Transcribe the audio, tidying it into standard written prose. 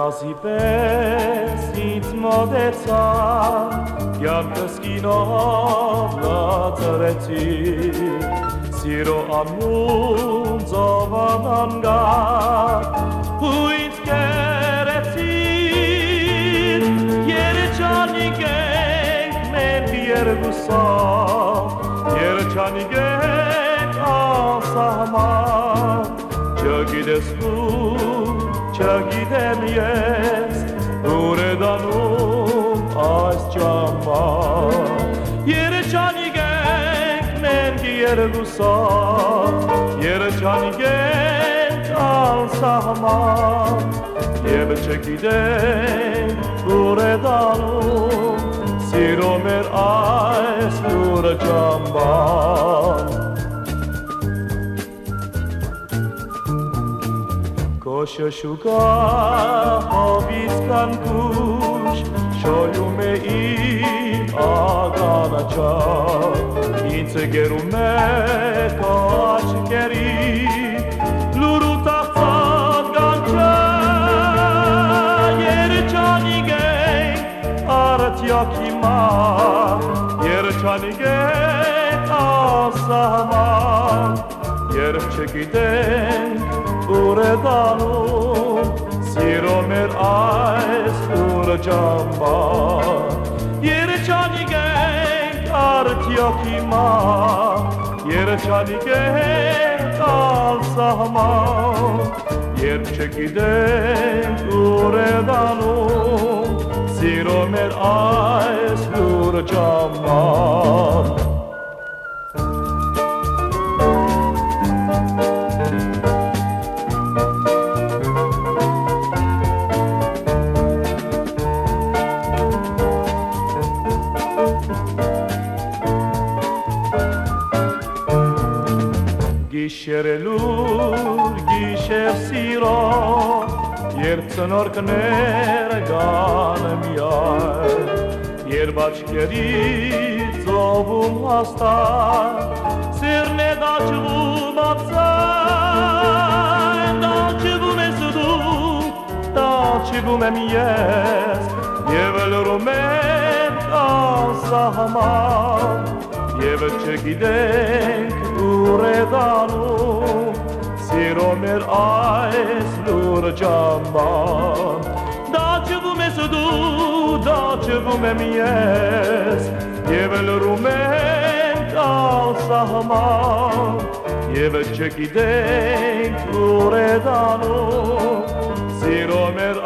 Վրազի պես ինձ մոտեցավ, կյանքս կինով լացրեցի, սիրո անմուն ծովան անգար, ու ինձ կերեցին, երեչանիկ ենք մենք երկուսով, երեչանիկ ենք անսահման, չգիտես դու, չգիտեմ ես, ուր է դանում այս ճամփան, երեչանիկ ենք մենք երկուսով, երեչանիկ ենք անսահման, և չգիտենք ուր է դանում սիրո մեր այս լուրը ճամփան։ Շշուկա հովից կանկուշ շոյում է իմ ականաչափ, ինձ գերում է քո աչքերի լուր ու տաղծած գանչը, երեչանիկ ենք արդյոք հիմա, երեչանիկ ենք անսահման, երբ չգիտենք ուր է դանում սիրո մեր այս լուրը ճամփան, երեչանիկ ենք արդյոք հիմա, երեչանիկ ենք անսահման, երբ չգիտենք ուր է դանում սիրո մեր այս լուրը ճամփան։ Գիշեր լուր, գիշեր սիրո, երբ ծնորքները գան միայն, երբ աչքերից ծովում հաստատ, սիրն է դաջվում ապսայն, դաջվում ես դու, դաջվում եմ ես, և լրում ենք անսահման, և չգիտենք ուր է դանում սիրո մեր այս լուրը ճամփան, դաջվում ես դու, դաջվում եմ ես, և լրում ենք անսահման, և չգիտենք ուր է դանում սիրո մեր